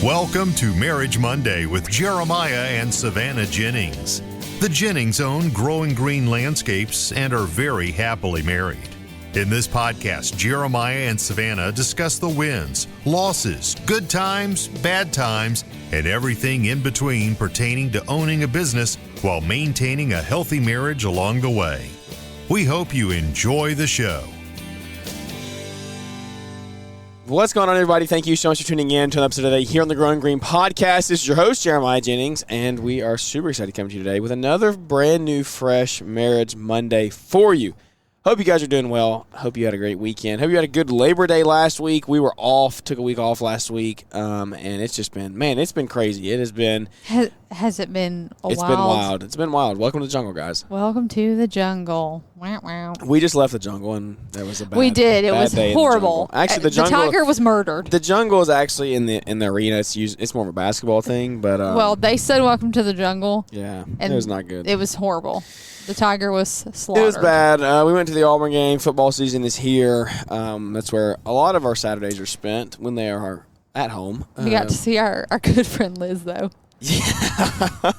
Welcome to Marriage Monday with Jeremiah and Savannah Jennings. The Jennings own Growing Green Landscapes and are very happily married. In this podcast, Jeremiah and Savannah discuss the wins, losses, good times, bad times, and everything in between pertaining to owning a business while maintaining a healthy marriage along the way. We hope you enjoy the show. What's going on, everybody? Thank you so much for tuning in to an episode today here on the Growing Green Podcast. This is your host, Jeremiah Jennings, and we are super excited to come to you today with another brand new, fresh Marriage Monday for you. Hope you guys are doing well. Hope you had a great weekend. Hope you had a good Labor Day last week. We were off, took a week off last week, and it's just been, it's been crazy. It has been. Has it been a It's wild? been wild. It's been wild. Welcome to the jungle, guys. Welcome to the jungle. Wow, wow. We just left the jungle, and that was a bad We did. It bad was day in the horrible. jungle. Actually, the jungle. tiger was murdered. The jungle is actually in the arena. It's more of a basketball thing, but well, they said welcome to the jungle. yeah, and it was not good. It was horrible. The tiger was slaughtered. It was bad. We went to the Auburn game. Football season is here. That's where a lot of our Saturdays are spent when they are at home. We got to see our good friend Liz, though. Yeah.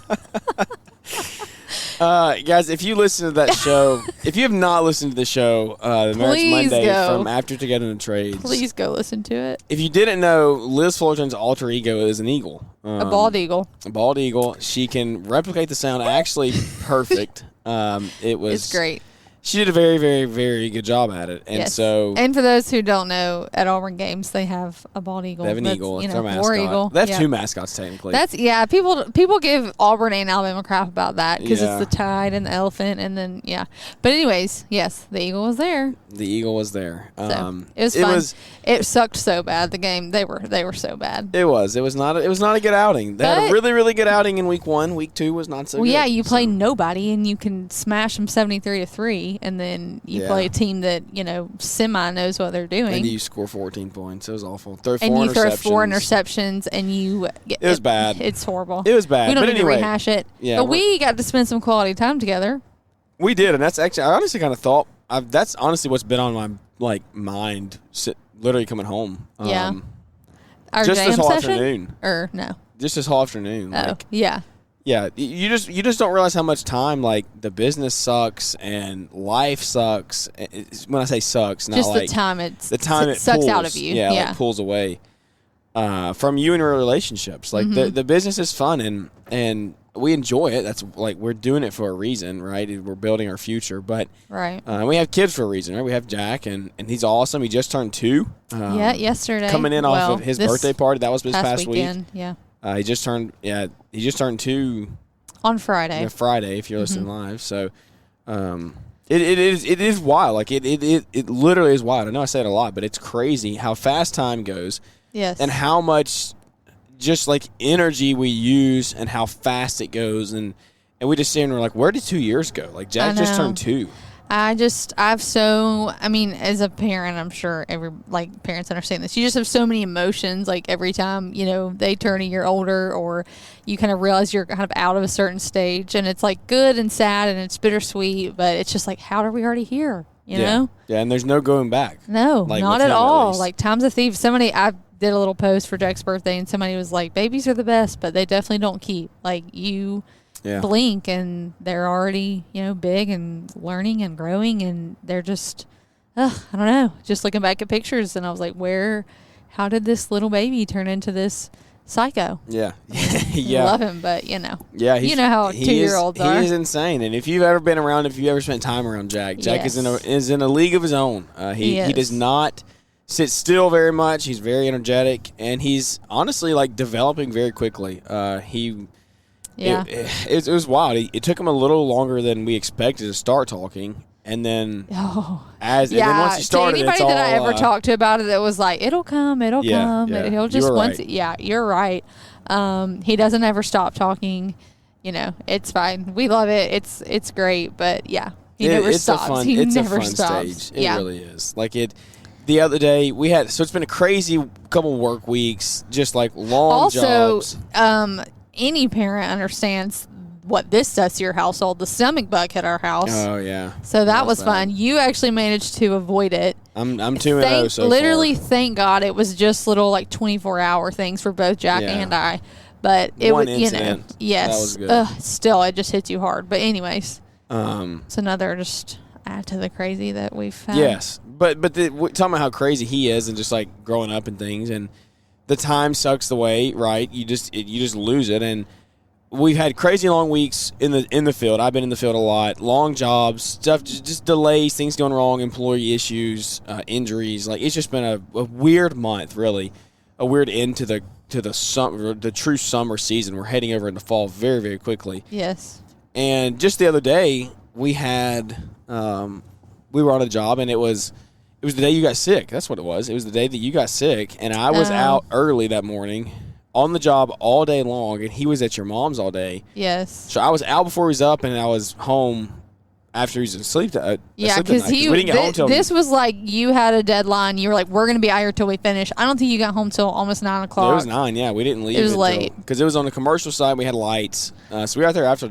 Guys, if you listen to that show, if you have not listened to the show, the Marriage Monday from After Together in the Trades, please go listen to it. If you didn't know, Liz Fullerton's alter ego is an eagle. A bald eagle. A bald eagle. She can replicate the sound actually perfect. It's great. She did a very, very, very good job at it. And yes. so, and for those who don't know, at Auburn games they have a bald eagle. They have an eagle. It's their mascot. War eagle. They have two mascots technically. People give Auburn and Alabama crap about that because Yeah. it's the tide and the elephant and then But anyways, yes, the eagle was there. The eagle was there. So, it was fun. It sucked so bad. The game they were so bad. It was not a good outing. They had a really, really good outing in week 1. Week 2 was not so good. Well, yeah, you play nobody and you can smash them 73-3, and then you play a team that semi knows what they're doing. And you score 14 points. It was awful. Throw four interceptions, and you. It was bad. It's horrible. It was bad. We don't but need anyway, to rehash it. Yeah, but we got to spend some quality time together. We did, and that's actually I honestly kind of thought that's honestly what's been on my mind. Literally coming home. Yeah. Our just jam this whole session? afternoon. Or no. Just this whole afternoon. Oh, yeah. Yeah, you just don't realize how much time the business sucks and life sucks. When I say sucks, not just like the time it sucks pulls, out of you. Yeah, it pulls away from you and your relationships. Like the business is fun and we enjoy it. That's we're doing it for a reason, right? We're building our future, but right. We have kids for a reason, right? We have Jack and he's awesome. He just turned 2. Yesterday. Coming in off of his birthday party. That was this past weekend, week. Yeah. He just turned 2 on Friday. Yeah, Friday if you're listening live. So it is wild. It literally is wild. I know I say it a lot, but it's crazy how fast time goes. Yes. And how much just energy we use and how fast it goes and we just sit and we're like, where did 2 years go? Jack just turned 2. as a parent, I'm sure parents understand this. You just have so many emotions, every time, they turn a year older or you kind of realize you're kind of out of a certain stage, and it's good and sad and it's bittersweet, but it's just how are we already here? You know? Yeah, and there's no going back. No, not at all. Time's a thief. I did a little post for Jack's birthday and somebody was like, babies are the best, but they definitely don't keep. You blink and they're already, big and learning and growing, and they're just, I don't know, just looking back at pictures and I was like, how did this little baby turn into this psycho? Yeah. Yeah. I love him, but Yeah, you know how 2-year-olds are. He is insane, and if you've ever been around, if you ever spent time around Jack Yes. is in a league of his own. He does not sit still very much. He's very energetic, and he's honestly developing very quickly. It was wild. It took him a little longer than we expected to start talking, and then and then once he started, to anybody it's all, that I ever talked to about it, that was it'll come. Yeah. He'll just right. Yeah, you're right. He doesn't ever stop talking. It's fine. We love it. It's great, but he never stops. He never stops. Stage. It really is. The other day it's been a crazy couple work weeks, just long jobs. Also, any parent understands what this does to your household. The stomach bug hit our house. Oh, yeah. So that was fun. You actually managed to avoid it. I'm 2-0 so literally, far. thank God it was just little like 24-hour things for both Jack and I. But it One would, incident. yes. That was good. Still, it just hits you hard. But anyways, it's another just add to the crazy that we've had. Yes, but talking about how crazy he is and just like growing up and things, and the time sucks away, right? You just lose it, and we've had crazy long weeks in the field. I've been in the field a lot, long jobs, stuff, just delays, things going wrong, employee issues, injuries. Like it's just been a weird month, really, a weird end to the true summer season. We're heading over into fall very, very quickly. Yes. And just the other day, we had we were on a job, and it was the day you got sick. That's what it was. It was the day that you got sick, and I was out early that morning on the job all day long, and he was at your mom's all day. Yes. So I was out before he was up, and I was home after he was asleep. Yeah, because we didn't get home till this was like you had a deadline. You were like, we're going to be out here till we finish. I don't think you got home till almost 9 o'clock. It was 9. Yeah, we didn't leave. It was late because it was on the commercial side. We had lights, so we were out there after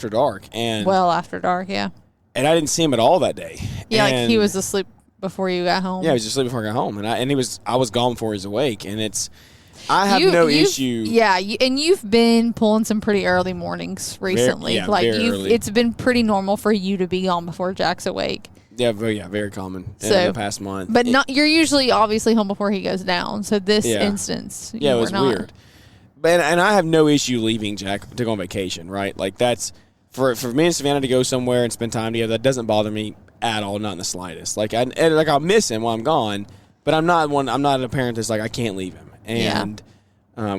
dark, and after dark, yeah. And I didn't see him at all that day. Yeah, and like he was asleep before you got home. Yeah, he was asleep before I got home, and I was gone before he was awake, and I have no issue. Yeah, and you've been pulling some pretty early mornings recently. Very early. It's been pretty normal for you to be gone before Jack's awake. Yeah, very common in the past month. But you're usually obviously home before he goes down. So this instance, it was weird. And I have no issue leaving Jack to go on vacation, right? Like that's for me and Savannah to go somewhere and spend time together. That doesn't bother me at all, not in the slightest. Like I'll miss him while I'm gone, but I'm not a parent that's like I can't leave him. And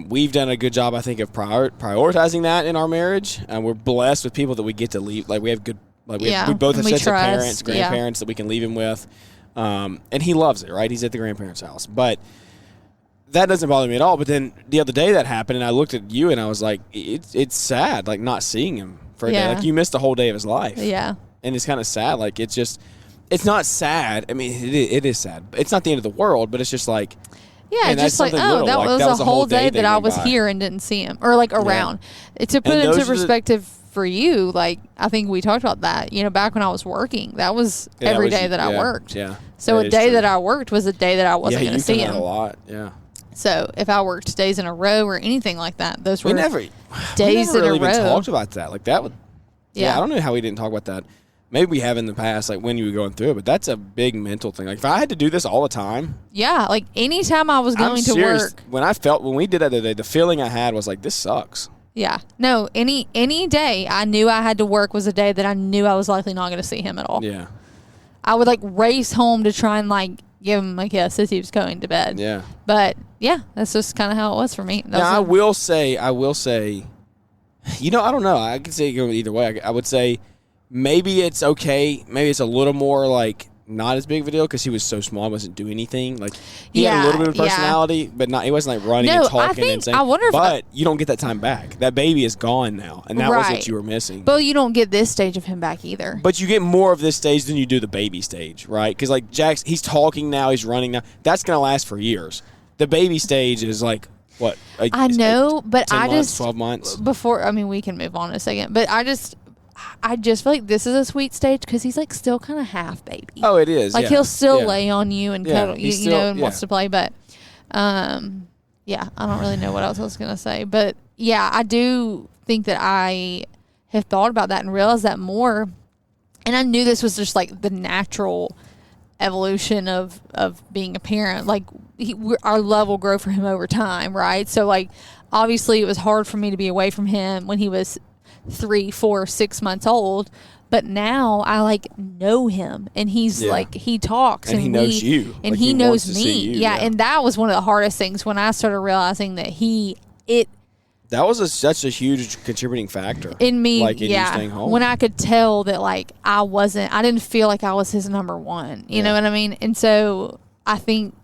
we've done a good job, I think, of prioritizing that in our marriage. We're blessed with people that we get to leave. Like we have good, we both have sets of parents, grandparents that we can leave him with, and he loves it. Right, he's at the grandparents' house, but that doesn't bother me at all. But then the other day that happened, and I looked at you and I was like, it's sad, like not seeing him for a day. Like you missed a whole day of his life. Yeah, and it's kind of sad. Like it's not sad. I mean, it is sad. It's not the end of the world, but it's just like. Yeah, man, just like, little. that like, was a whole day that I was here and didn't see him. Or, like, around. Yeah. To put it into perspective for you, like, I think we talked about that. You know, back when I was working, that was every day that I worked. Yeah. So a day that I worked was a day that I wasn't going to see him. a lot, yeah. So if I worked days in a row or anything like that, those were days in a row. We never even talked about that. Like, that would... Yeah, I don't know how we didn't talk about that. Maybe we have in the past, like when you were going through it, but that's a big mental thing. Like if I had to do this all the time. Yeah, like anytime I was going to work. When we did that the other day, the feeling I had was like, this sucks. Yeah. No, any day I knew I had to work was a day that I knew I was likely not going to see him at all. Yeah. I would like race home to try and like give him a kiss as he was going to bed. Yeah. But yeah, that's just kind of how it was for me. Now, I will say, you know, I don't know. I could say it go either way. I would say, maybe it's okay. Maybe it's a little more like not as big of a deal because he was so small. He wasn't doing anything. Like he had a little bit of personality, but not. He wasn't like running and talking and saying. I wonder but you don't get that time back. That baby is gone now, and that was what you were missing. But you don't get this stage of him back either. But you get more of this stage than you do the baby stage, right? Because like he's talking now, he's running now. That's gonna last for years. The baby stage is like. What? I know, but 10 months, 12 months. Before, I mean, we can move on in a second, but I just feel like this is a sweet stage because he's like still kind of half baby. Oh, it is. Like he'll still lay on you and cuddle you, you know, and wants to play. But, yeah, I don't really know what else I was gonna say. But yeah, I do think that I have thought about that and realized that more. And I knew this was just like the natural evolution of being a parent. Like our love will grow for him over time, right? So like obviously it was hard for me to be away from him when he was 3, 4, 6 months old, but now I like know him and he's like he talks and he knows you and like he knows me. Yeah, and that was one of the hardest things when I started realizing that that was such a huge contributing factor in me. Like in you staying home. When I could tell that like I didn't feel like I was his number one. You know what I mean? And so I think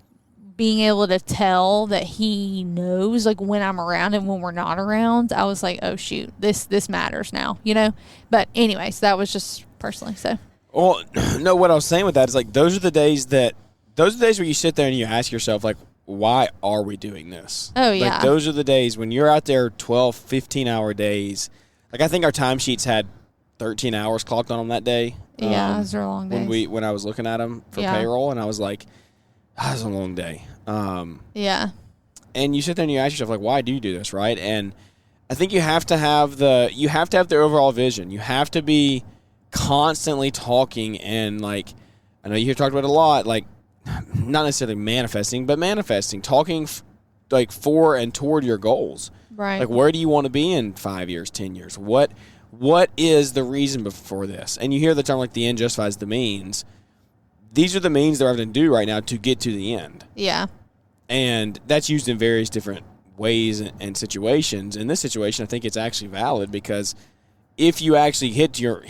being able to tell that he knows like when I'm around and when we're not around, I was like, oh shoot, this matters now, you know? But anyways, that was just personally so. Well, no, what I was saying with that is like those are the days where you sit there and you ask yourself like, why are we doing this? Oh, yeah. Like those are the days when you're out there 12, 15-hour days. Like I think our timesheets had 13 hours clocked on them that day. Yeah, those are long days. When I was looking at them for payroll, and I was like, that was a long day. Yeah. And you sit there and you ask yourself, like, why do you do this, right? And I think you have to have the overall vision. You have to be constantly talking and, like, I know you talked about it a lot, like, not necessarily manifesting, but manifesting, talking like for and toward your goals. Right. Like, where do you want to be in 5 years, 10 years? What is the reason for this? And you hear the term like the end justifies the means. These are the means they're having to do right now to get to the end. Yeah. And that's used in various different ways and situations. In this situation, I think it's actually valid because if you actually hit your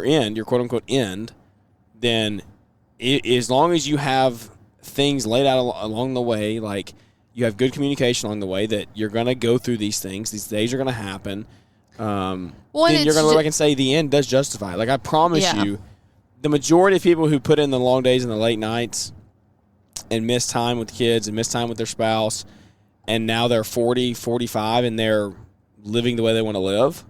end, your quote unquote end, then as long as you have things laid out along the way, like you have good communication along the way that you're going to go through these things, these days are going to happen, then you're going to look back and say the end does justify it. Like, I promise you, the majority of people who put in the long days and the late nights and miss time with kids and miss time with their spouse, and now they're 40, 45, and they're living the way they want to live,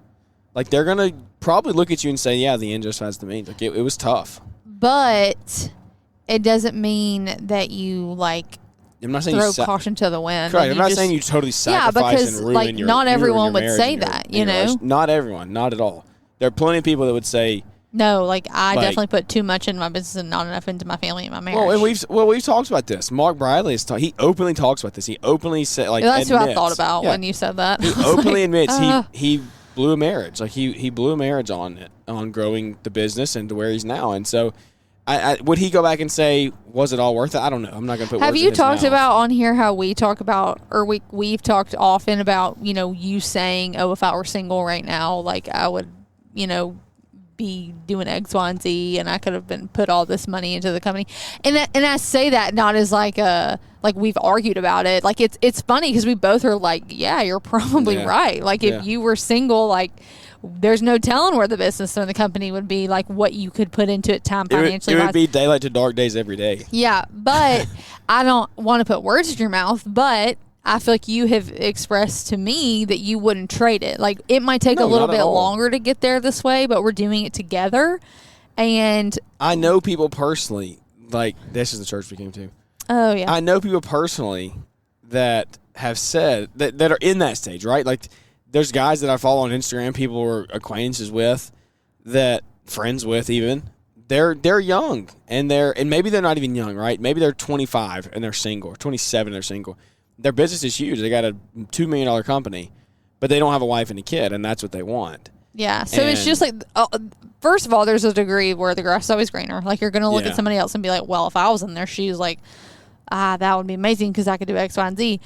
like, they're going to probably look at you and say, yeah, the end justifies the means. Like, it was tough. But it doesn't mean that you, like, I'm not saying throw caution to the wind. Correct. I'm not saying you totally sacrifice and ruin like, your not everyone would say your, that, you know? Not everyone. Not at all. There are plenty of people that would say, no, like, I definitely put too much in my business and not enough into my family and my marriage. Well, and we've talked about this. Mark Bradley he openly talks about this. He openly said, like, that's admits, what I thought about when you said that. He openly admits he blew a marriage. Like, he blew a marriage on growing the business and to where he's now. And so, would he go back and say, was it all worth it? I don't know. I'm not going to put words in his mouth. Have you talked about on here how we talk about, or we've talked often about, you know, you saying, oh, if I were single right now, like, I would, you know, be doing X, Y, and Z, and I could have been put all this money into the company. And I say that not as like we've argued about it. Like, it's funny because we both are like, yeah, you're probably right. Like, if you were single, like, there's no telling where the business or the company would be, like, what you could put into it time financially. It would be daylight to dark days every day. Yeah, but I don't want to put words in your mouth, but I feel like you have expressed to me that you wouldn't trade it. Like, it might take a little bit longer to get there this way, but we're doing it together. And I know people personally, like, this is the church we came to. Oh, yeah. I know people personally that have said that are in that stage, right? Like, there's guys that I follow on Instagram, people we're acquaintances with, that friends with even. They're young, and maybe they're not even young, right? Maybe they're 25 and they're single, or 27 and they're single. Their business is huge. They got a $2 million company, but they don't have a wife and a kid, and that's what they want. Yeah. So it's just like, first of all, there's a degree where the grass is always greener. Like, you're going to look at somebody else and be like, well, if I was in their shoes, like, that would be amazing because I could do X, Y, and Z.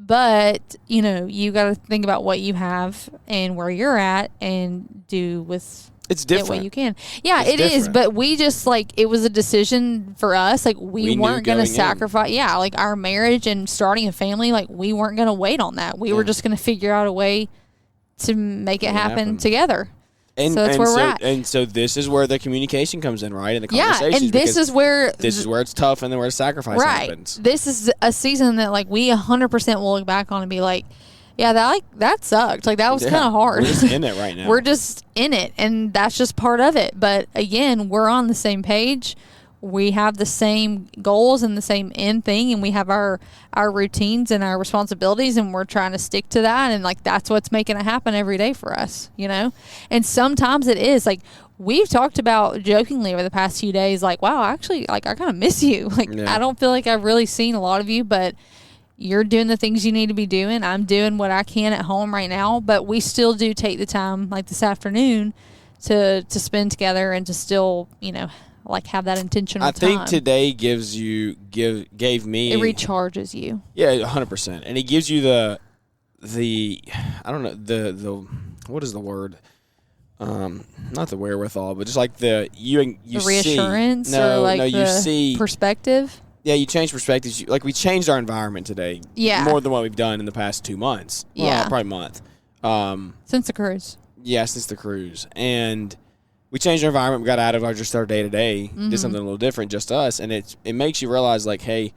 But, you know, you got to think about what you have and where you're at and do with it's different. What you can. Yeah, it is. But we just, like, it was a decision for us. Like, we weren't going to sacrifice. Yeah, like, our marriage and starting a family, like, we weren't going to wait on that. We were just going to figure out a way to make it happen together. And, so that's where we're at. And so this is where the communication comes in, right? And the conversations. Yeah, and this is where it's tough and then where the sacrifice happens. This is a season that, like, we 100% will look back on and be like, yeah, that sucked. Like, that was kind of hard. We're just in it right now. We're just in it, and that's just part of it. But, again, we're on the same page. We have the same goals and the same end thing, and we have our routines and our responsibilities, and we're trying to stick to that. And, like, that's what's making it happen every day for us, you know? And sometimes it is. Like, we've talked about jokingly over the past few days, like, wow, actually, like, I kind of miss you. Like, I don't feel like I've really seen a lot of you, but you're doing the things you need to be doing. I'm doing what I can at home right now, but we still do take the time, like this afternoon, to spend together and to still, you know, like, have that intentional time. I think today gave me... It recharges you. Yeah, 100%. And it gives you the I don't know, the what is the word? Not the wherewithal, but just like the reassurance, see. You see perspective. Yeah, you change perspectives. Like, we changed our environment today. Yeah. More than what we've done in the past 2 months. Well, probably a month. Since the cruise. Yeah, since the cruise. And we changed our environment. We got out of our day-to-day, did something a little different, just us. And it makes you realize, like, hey,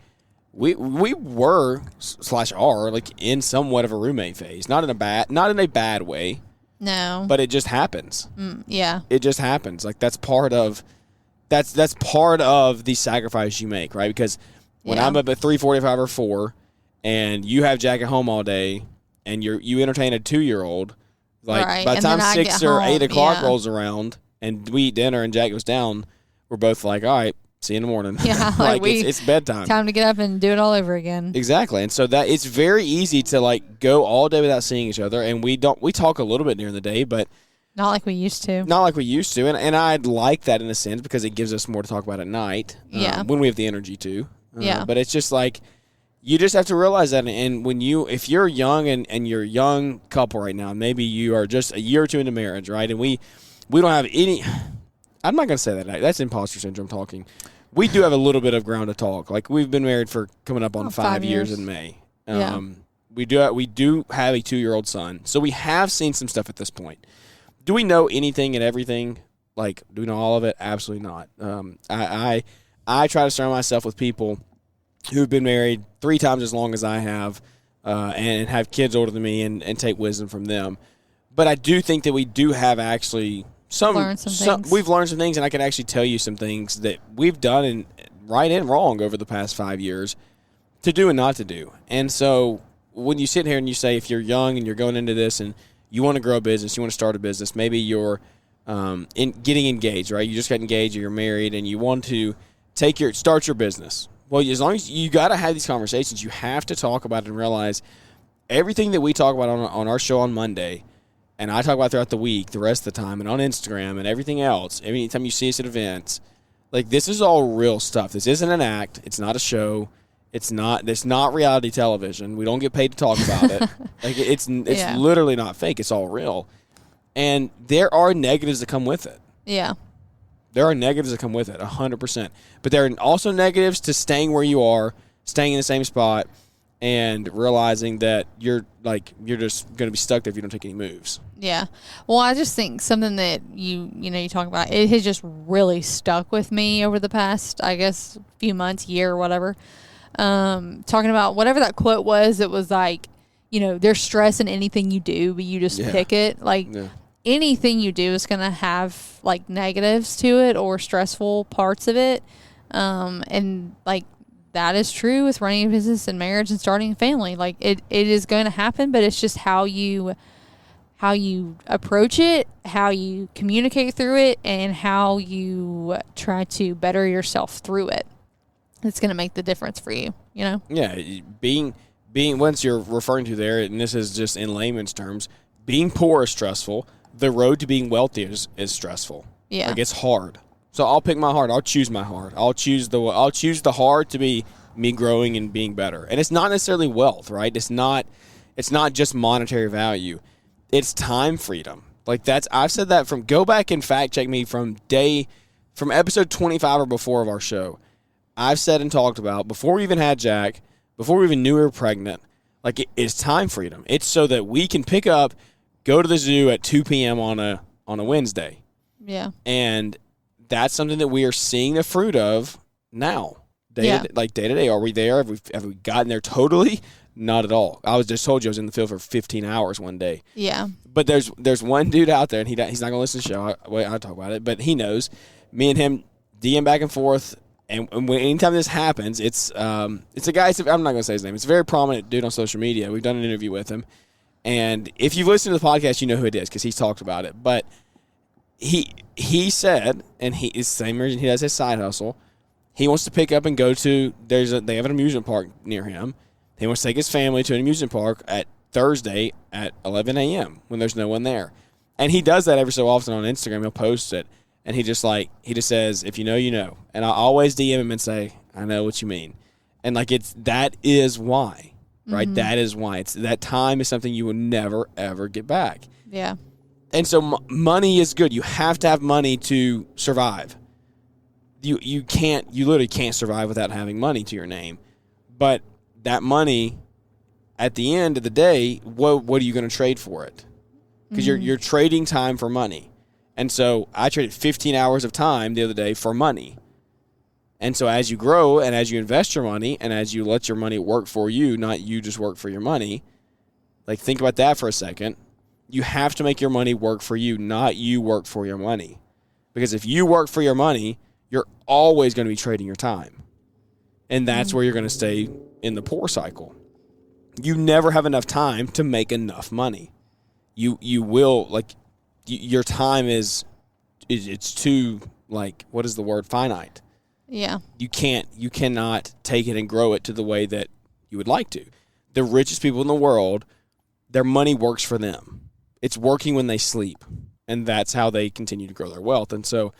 we were / are, like, in somewhat of a roommate phase. Not in a bad way. No. But it just happens. Yeah. It just happens. Like that's part of the sacrifice you make, right? Because when I'm up at 3:45 or 4 and you have Jack at home all day and you entertain a 2-year-old, like by the time 6 or 8 o'clock rolls around and we eat dinner and Jack goes down, we're both like, all right, see you in the morning. Yeah, like it's bedtime. Time to get up and do it all over again. Exactly. And so that it's very easy to like go all day without seeing each other, and we talk a little bit during the day, but not like we used to. And I'd like that in a sense because it gives us more to talk about at night. When we have the energy to. But it's just like you just have to realize that, and if you're young and you're a young couple right now, maybe you are just a year or two into marriage, right? And we don't have any. I'm not going to say that. That's imposter syndrome talking. We do have a little bit of ground to talk. Like we've been married for coming up on 5 years in May. We do have a 2-year-old son, so we have seen some stuff at this point. Do we know anything and everything? Like, do we know all of it? Absolutely not. I try to surround myself with people who've been married 3 times as long as I have, and have kids older than me, and take wisdom from them. But I do think that we do have actually. We've learned some things, and I can actually tell you some things that we've done right and wrong over the past 5 years to do and not to do. And so when you sit here and you say if you're young and you're going into this and you want to grow a business, you want to start a business, maybe you're getting engaged, right? You just got engaged or you're married and you want to start your business. Well, as long as you got to have these conversations, you have to talk about it and realize everything that we talk about on our show on Monday and I talk about throughout the week, the rest of the time, and on Instagram and everything else, anytime you see us at events, like this is all real stuff. This isn't an act. It's not a show. It's not reality television. We don't get paid to talk about it. Like it's literally not fake. It's all real. And there are negatives that come with it. Yeah. There are negatives that come with it, 100%. But there are also negatives to staying where you are, staying in the same spot, and realizing that you're just going to be stuck there if you don't take any moves. Yeah. Well, I just think something that you talk about, it has just really stuck with me over the past, I guess, few months, year or whatever. Talking about whatever that quote was, it was like, there's stress in anything you do, but you just pick it. Like anything you do is going to have like negatives to it or stressful parts of it. And like, that is true with running a business and marriage and starting a family. Like it is going to happen, but it's just how you approach it, how you communicate through it, and how you try to better yourself through it. It's going to make the difference for you, Yeah. Being once you're referring to there, and this is just in layman's terms, being poor is stressful. The road to being wealthy is stressful. Yeah. Like it's hard. So I'll pick my heart. I'll choose my heart. I'll choose the heart to be me growing and being better. And it's not necessarily wealth, right? It's not just monetary value. It's time freedom. Like I've said that go back and fact check me from episode 25 or before of our show. I've said and talked about before we even had Jack, before we even knew we were pregnant, like it's time freedom. It's so that we can pick up, go to the zoo at 2 p.m. on a Wednesday. Yeah. And that's something that we are seeing the fruit of now, day to day. Are we there? Have we gotten there totally? Not at all. I was just told you I was in the field for 15 hours one day. Yeah. But there's one dude out there, and he's not going to listen to the show. I talk about it, but he knows. Me and him DM back and forth, and anytime this happens, it's a guy. I'm not going to say his name. It's a very prominent dude on social media. We've done an interview with him, and if you've listened to the podcast, you know who it is because he's talked about it. But he said, and he is the same reason he does his side hustle. He wants to pick up and go to they have an amusement park near him. He wants to take his family to an amusement park at Thursday at 11 a.m. when there's no one there. And he does that every so often on Instagram. He'll post it. And he just says, if you know, you know. And I always DM him and say, I know what you mean. And that is why, right? Mm-hmm. That is why. That time is something you will never, ever get back. Yeah. And so money is good. You have to have money to survive. You literally can't survive without having money to your name. But that money, at the end of the day, what are you going to trade for it? Because you're trading time for money. And so I traded 15 hours of time the other day for money. And so as you grow and as you invest your money and as you let your money work for you, not you just work for your money, think about that for a second. You have to make your money work for you, not you work for your money. Because if you work for your money, you're always going to be trading your time. And that's where you're going to stay in the poor cycle. You never have enough time to make enough money. You will, like, your time it's too, like, what is the word? Finite. Yeah. You cannot take it and grow it to the way that you would like to. The richest people in the world, their money works for them. It's working when they sleep. And that's how they continue to grow their wealth. And so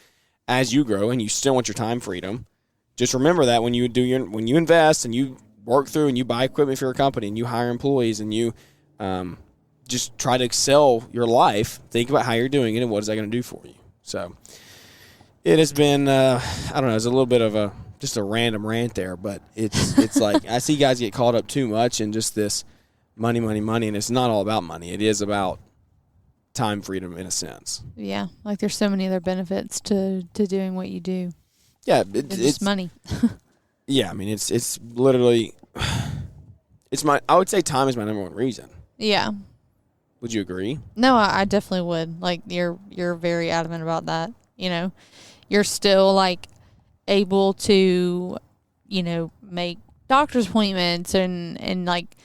as you grow and you still want your time freedom, just remember that when you invest and you work through and you buy equipment for your company and you hire employees and you just try to excel your life, think about how you're doing it and what is that going to do for you. So it has been, I don't know, it's a little bit of just a random rant there, but it's like I see guys get caught up too much in just this money, and it's not all about money. It is about time freedom in a sense. Yeah, like there's so many other benefits to doing what you do. Yeah, it's money. Yeah, I mean it's literally I would say time is my number one reason. Yeah. Would you agree? No, I definitely would. Like you're very adamant about that. You know, you're still like able to, make doctor's appointments and like,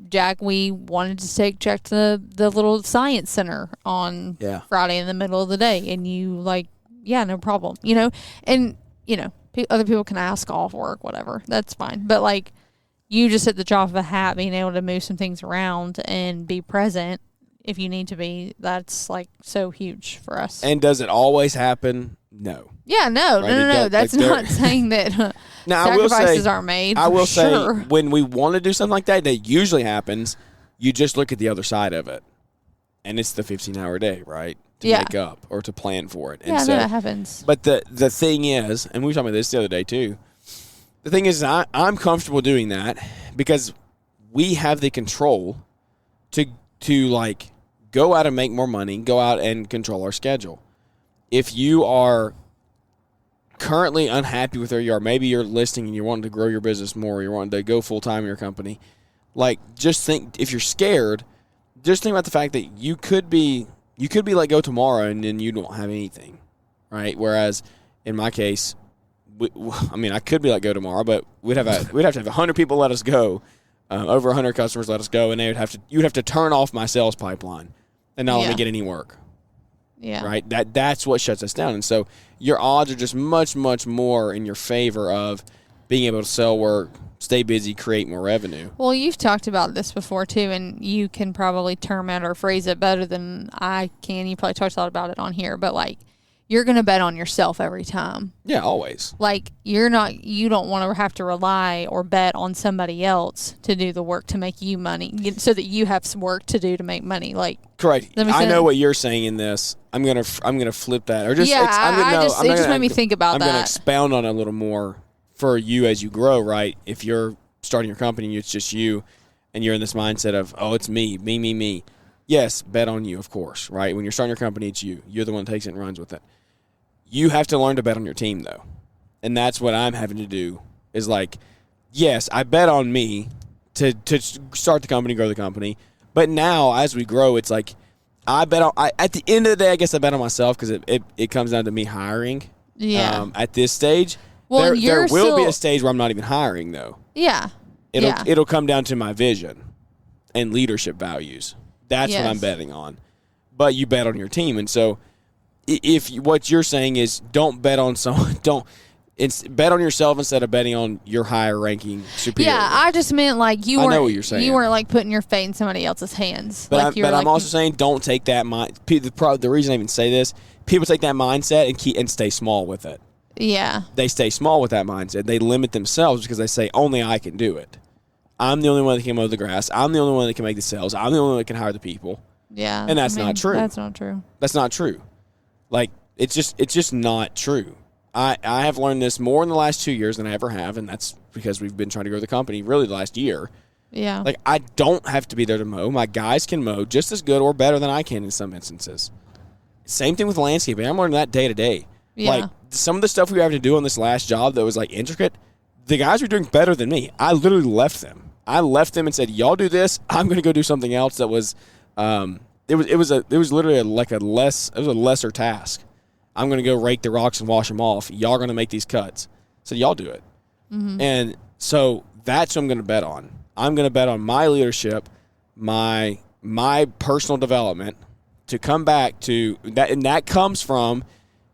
Jack, we wanted to take Jack to the little science center on Friday in the middle of the day. And you like, yeah, no problem. And, other people can ask off work, whatever. That's fine. But like you just at the drop of a hat, being able to move some things around and be present if you need to be, that's like so huge for us. And does it always happen? No. Yeah, no, right? No. That's like not saying that now, sacrifices aren't made. I will say, when we want to do something like that usually happens. You just look at the other side of it, and it's the 15-hour day, right? To make up or to plan for it. And so, that happens. But the thing is, and we were talking about this the other day too, the thing is I'm comfortable doing that because we have the control to like go out and make more money, go out and control our schedule. If you are currently unhappy with where you are, maybe you're listening and you're wanting to grow your business more, you're wanting to go full-time in your company, like just think, if you're scared, just think about the fact that you could be let go tomorrow and then you don't have anything, right? Whereas in my case, I could be let go tomorrow, but we'd have to have 100 people let us go, over 100 customers let us go, and you'd have to turn off my sales pipeline and not let me get any work. Yeah. Right? That's what shuts us down. And so your odds are just much, much more in your favor of being able to sell work, stay busy, create more revenue. Well, you've talked about this before too, and you can probably term it or phrase it better than I can. You probably talked a lot about it on here, but like you're going to bet on yourself every time. Yeah, always. Like you don't want to have to rely or bet on somebody else to do the work to make you money so that you have some work to do to make money. Like, correct. I know what you're saying in this. I'm going to flip that or just, it just made me think about that. I'm going to expound on it a little more for you as you grow, right? If you're starting your company and it's just you and you're in this mindset of, oh, it's me. Yes, bet on you, of course, right? When you're starting your company, it's you. You're the one that takes it and runs with it. You have to learn to bet on your team, though. And that's what I'm having to do is like, yes, I bet on me to start the company, grow the company. But now, as we grow, it's like at the end of the day, I guess I bet on myself because it comes down to me hiring. Yeah. At this stage, there will be a stage where I'm not even hiring, though. Yeah. It'll come down to my vision and leadership values. That's what I'm betting on. But you bet on your team. And so if what you're saying is don't bet on someone, bet on yourself instead of betting on your higher ranking superior. Yeah, I just meant like I know what you're saying. You weren't like putting your fate in somebody else's hands. But I'm also saying don't take that mind. The reason I even say this, people take that mindset and stay small with it. Yeah. They stay small with that mindset. They limit themselves because they say only I can do it. I'm the only one that can mow the grass. I'm the only one that can make the sales. I'm the only one that can hire the people. Yeah. And that's not true. That's not true. That's not true. Like, it's just not true. I have learned this more in the last 2 years than I ever have, and that's because we've been trying to grow the company really the last year. Yeah. Like, I don't have to be there to mow. My guys can mow just as good or better than I can in some instances. Same thing with landscaping. I'm learning that day to day. Yeah. Like, some of the stuff we were having to do on this last job that was, like, intricate, the guys were doing better than me. I literally left them. I left them and said, y'all do this. I'm going to go do something else that was it was literally a lesser task. I'm going to go rake the rocks and wash them off. Y'all are going to make these cuts. So y'all do it. Mm-hmm. And so that's what I'm going to bet on. I'm going to bet on my leadership, my personal development to come back to that. And that comes from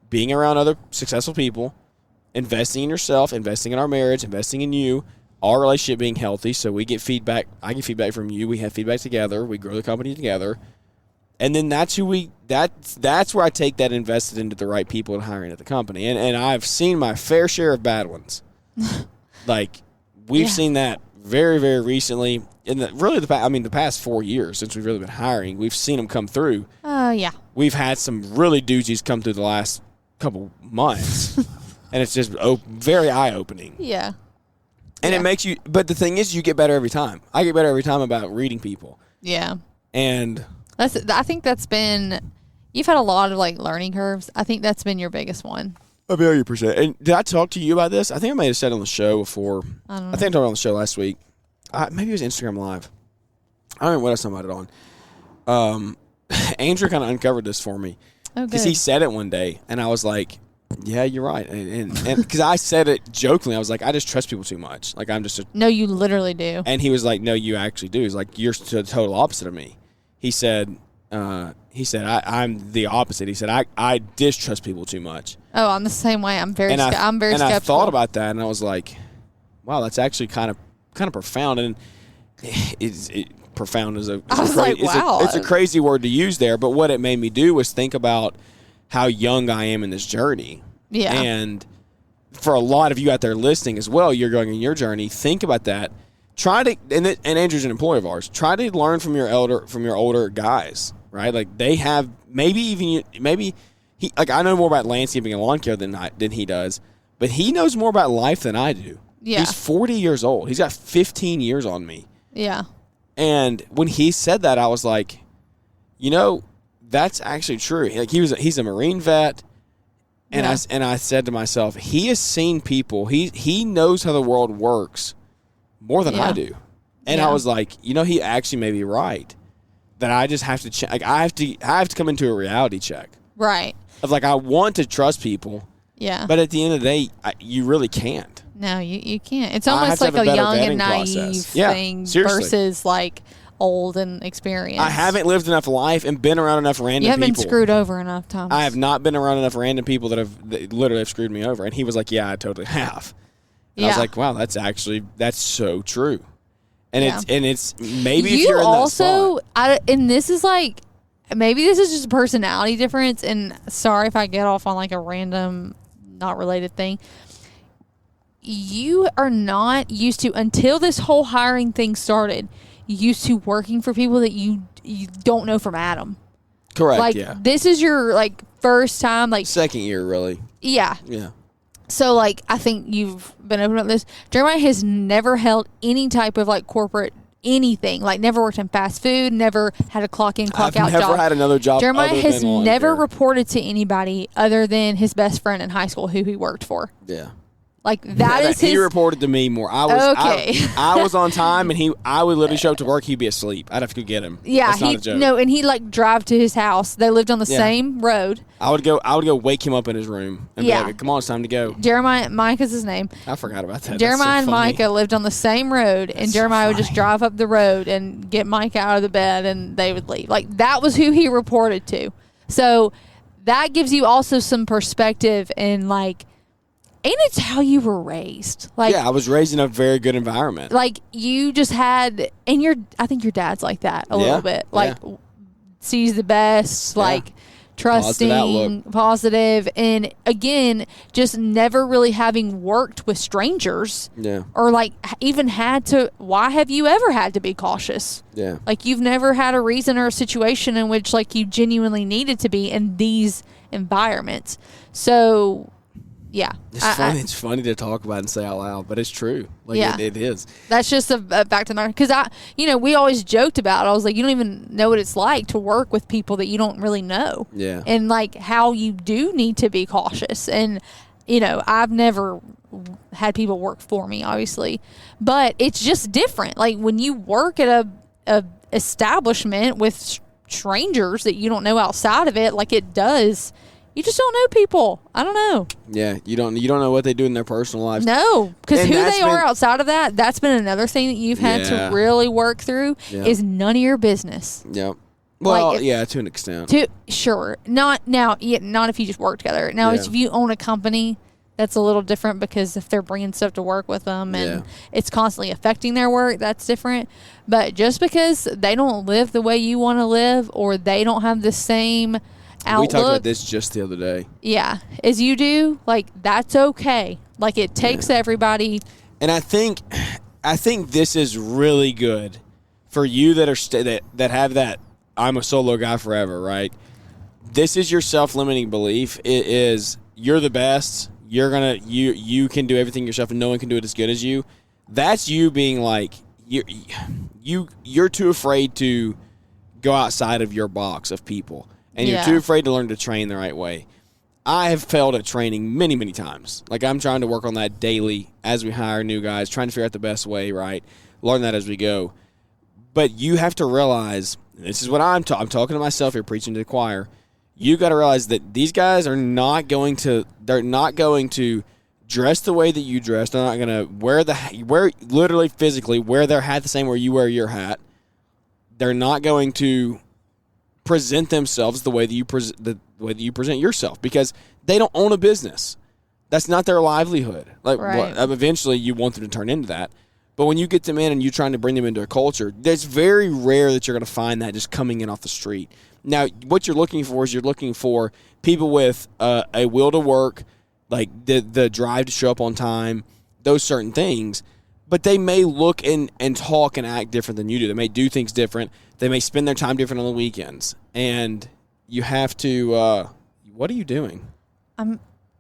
being around other successful people, investing in yourself, investing in our marriage, investing in you, our relationship being healthy. So we get feedback. I get feedback from you. We have feedback together. We grow the company together. And then that's where I take that invested into the right people and hiring at the company. And I've seen my fair share of bad ones. Like we've seen that very, very recently in the past 4 years since we've really been hiring, we've seen them come through. Yeah. We've had some really doozies come through the last couple months. And it's just very eye-opening. Yeah. And it makes you, but the thing is, you get better every time. I get better every time about reading people. Yeah. And I think that's been, you've had a lot of like learning curves. I think that's been your biggest one. I very appreciate it. And did I talk to you about this? I think I may have said it on the show before. I don't know. I think I talked about it on the show last week. Maybe it was Instagram Live. I don't know what else I talked about it on. Andrew kind of uncovered this for me. Oh, good. Because he said it one day, and I was like, yeah, you're right. And because I said it jokingly, I was like, I just trust people too much. Like, I'm just No, you literally do. And he was like, no, you actually do. He's like, you're the total opposite of me. He said, I'm the opposite. He said, I distrust people too much. Oh, I'm the same way. I'm very skeptical. And I thought about that, and I was like, wow, that's actually kind of profound. And profound is it's a crazy word to use there. But what it made me do was think about how young I am in this journey. Yeah. And for a lot of you out there listening as well, you're going in your journey. Think about that. Try to, and Andrew's an employee of ours. Try to learn from your older guys, right? Like they have he like I know more about landscaping and lawn care than he does, but he knows more about life than I do. Yeah. He's 40 years old. He's got 15 years on me. Yeah. And when he said that, I was like, that's actually true. Like he's a Marine vet. And I said to myself, he has seen people. He knows how the world works more than I do. And I was like, he actually may be right. That I just have to check. Like I have to come into a reality check. Right. Of like I want to trust people. Yeah. But at the end of the day, you really can't. No, you can't. It's almost like a young and naive thing versus like old and experienced. I haven't lived enough life and been around enough random people. You haven't been screwed over enough times. I have not been around enough random people that literally have screwed me over. And he was like, yeah, I totally have. And I was like, wow, that's so true. And it's maybe if you're in that spot. And this is like, maybe this is just a personality difference. And sorry if I get off on like a random, not related thing. You are not used to, until this whole hiring thing started, used to working for people that you don't know from Adam. Correct. Like this is your like first time, like second year, really. Yeah. Yeah. So like I think you've been open about this. Jeremiah has never held any type of like corporate anything. Like never worked in fast food. Never had a clock in, clock out job. I've never had another job. Jeremiah has never reported to anybody other than his best friend in high school who he worked for. Yeah. Like that is his. He reported to me more. I was on time, and I would literally show up to work. He'd be asleep. I'd have to go get him. Yeah, that's not a joke. No, and he'd like drive to his house. They lived on the same road. I would go wake him up in his room and be like, "Come on, it's time to go." Jeremiah, Micah's his name. I forgot about that. Jeremiah and Micah lived on the same road, and Jeremiah would just drive up the road and get Micah out of the bed, and they would leave. Like that was who he reported to. So that gives you also some perspective in like. And it's how you were raised. Like, I was raised in a very good environment. Like you just had, and I think your dad's like that a little bit. Like sees the best, like trusting, positive, and again, just never really having worked with strangers. Yeah. Or like even had to. Why have you ever had to be cautious? Yeah. Like you've never had a reason or a situation in which like you genuinely needed to be in these environments. So. Yeah. It's funny to talk about and say out loud, but it's true. Like it is. That's just a fact of the matter. Because we always joked about it. I was like, you don't even know what it's like to work with people that you don't really know. Yeah. And like how you do need to be cautious. And, I've never had people work for me, obviously, but it's just different. Like when you work at a establishment with strangers that you don't know outside of it like it does. You just don't know people. I don't know. Yeah, you don't know what they do in their personal lives. No, because who they are outside of that's been another thing that you've had to really work through is none of your business. Yep. Well, to an extent. Sure. Not if you just work together. Now, if you own a company, that's a little different because if they're bringing stuff to work with them and it's constantly affecting their work, that's different. But just because they don't live the way you want to live or they don't have the same outlook. We talked about this just the other day. Yeah. As you do, like, that's okay. Like, it takes everybody. And I think this is really good for you that are that have that I'm a solo guy forever, right? This is your self-limiting belief. It is you're the best. You can do everything yourself and no one can do it as good as you. That's you being like you're too afraid to go outside of your box of people. And you're too afraid to learn to train the right way. I have failed at training many, many times. Like, I'm trying to work on that daily as we hire new guys, trying to figure out the best way, right? Learn that as we go. But you have to realize, this is what I'm talking to myself here, preaching to the choir. You got to realize that these guys are not going to dress the way that you dress. They're not going to literally physically wear their hat the same way you wear your hat. They're not going to present themselves the way that you present yourself because they don't own a business. That's not their livelihood. Like, eventually you want them to turn into that. But when you get them in and you're trying to bring them into a culture, it's very rare that you're going to find that just coming in off the street. Now, what you're looking for is people with a will to work, like the drive to show up on time, those certain things. But they may look and talk and act different than you do. They may do things different. They may spend their time different on the weekends. And you have to what are you doing? I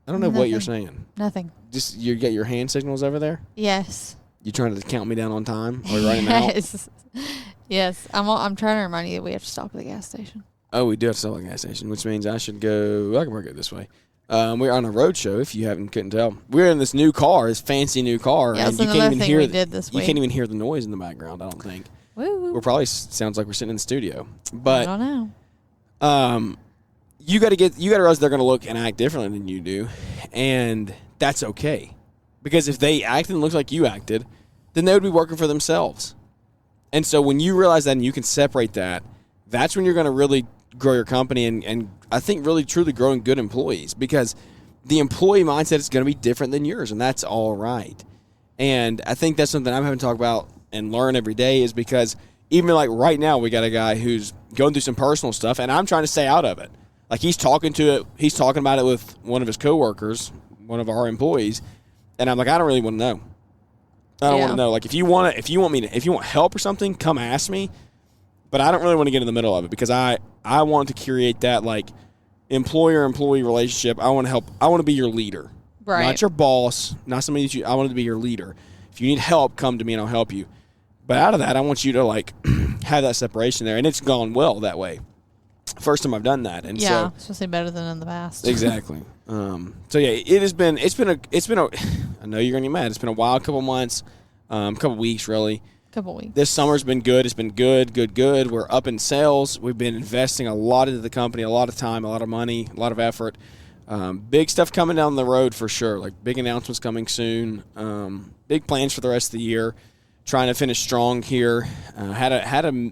don't know what you're saying. Nothing. Just you get your hand signals over there? Yes. You trying to count me down on time or writing them out? Yes. I'm trying to remind you that we have to stop at the gas station. Oh, we do have to stop at the gas station, which means I should go. I can work it this way. We're on a road show. If you couldn't tell, we're in this new car, this fancy new car, and you can't even hear. You can't even hear the noise in the background. I don't think. Woo. We're probably sounds like we're sitting in the studio, but I don't know. You got to realize they're going to look and act differently than you do, and that's okay, because if they acted and looked like you acted, then they would be working for themselves. And so when you realize that and you can separate that, that's when you're going to really grow your company and I think really truly growing good employees, because the employee mindset is going to be different than yours, and that's all right. And I think that's something I'm having to talk about and learn every day, is because even like right now we got a guy who's going through some personal stuff and I'm trying to stay out of it. Like he's talking about it with one of his coworkers, one of our employees, and I'm like, I don't really want to know. I don't want to know. Like if you want help or something, come ask me. But I don't really want to get in the middle of it, because I want to create that like employer-employee relationship. I want to help. I want to be your leader, right? Not your boss, not somebody that I want to be your leader. If you need help, come to me and I'll help you. But out of that, I want you to like have that separation there, and it's gone well that way. First time I've done that, and so especially better than in the past. Exactly. So yeah, it's been a. I know you're gonna get mad. It's been a wild couple months, couple weeks really. Couple weeks. This summer's been good. It's been good. We're up in sales. We've been investing a lot into the company, a lot of time, a lot of money, a lot of effort. Big stuff coming down the road for sure. Like big announcements coming soon. Big plans for the rest of the year. Trying to finish strong here. Had a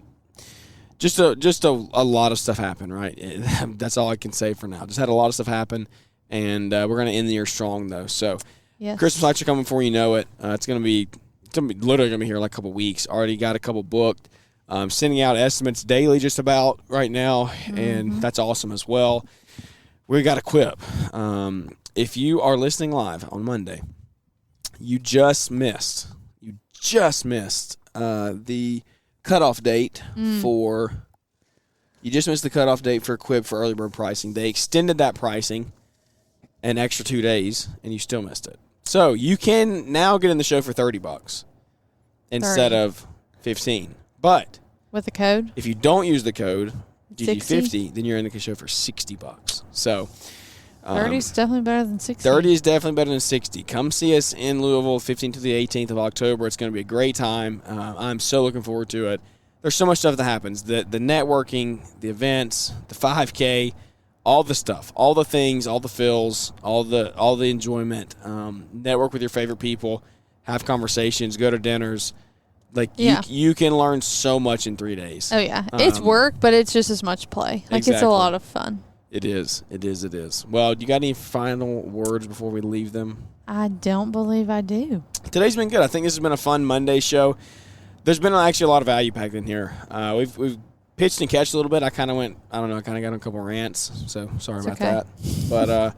lot of stuff happen. Right. That's all I can say for now. Just had a lot of stuff happen, and we're gonna end the year strong though. So yes. Christmas lights are coming before you know it. It's gonna be literally going to be here in like a couple weeks. Already got a couple booked. Sending out estimates daily just about right now, and that's awesome as well. We got a quip. If you are listening live on Monday, you just missed the cutoff date for quip for early bird pricing. They extended that pricing an extra 2 days, and you still missed it. So you can now get in the show for $30 instead of $15. But with the code, if you don't use the code GG50, then you're in the show for $60. So 30 is definitely better than 60. 30 is definitely better than 60. Come see us in Louisville, 15th to the 18th of October. It's going to be a great time. I'm so looking forward to it. there's so much stuff that happens. The networking, the events, the 5K, all the stuff, all the things, all the feels, all the enjoyment. Network with your favorite people, have conversations, go to dinners. Like you can learn so much in 3 days. Oh yeah, it's work, but it's just as much play. Like It's a lot of fun. It is. Well, do you got any final words before we leave them? I don't believe I do. Today's been good. I think this has been a fun Monday show. There's been actually a lot of value packed in here. We've pitched and catched a little bit. I kind of got on a couple rants, so sorry about that. But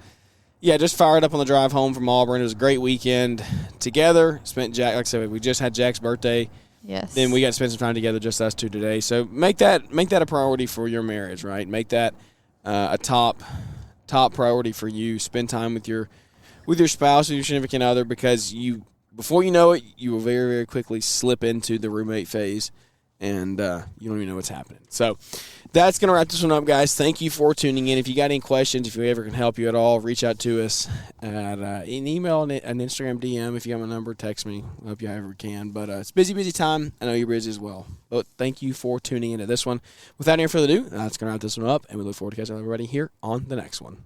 yeah, just fired up on the drive home from Auburn. It was a great weekend together. Like I said, we just had Jack's birthday. Yes. Then we got to spend some time together, just us two today. So make that a priority for your marriage, right? Make that a top priority for you. Spend time with your spouse or your significant other, because before you know it, you will very, very quickly slip into the roommate phase, and you don't even know what's happening. So that's going to wrap this one up, guys. Thank you for tuning in. If you got any questions, if we ever can help you at all, reach out to us at an email, an Instagram DM. If you have my number, text me. I'll help you however we can. But it's busy time. I know you're busy as well. But thank you for tuning into this one. Without any further ado, that's going to wrap this one up, and we look forward to catching everybody here on the next one.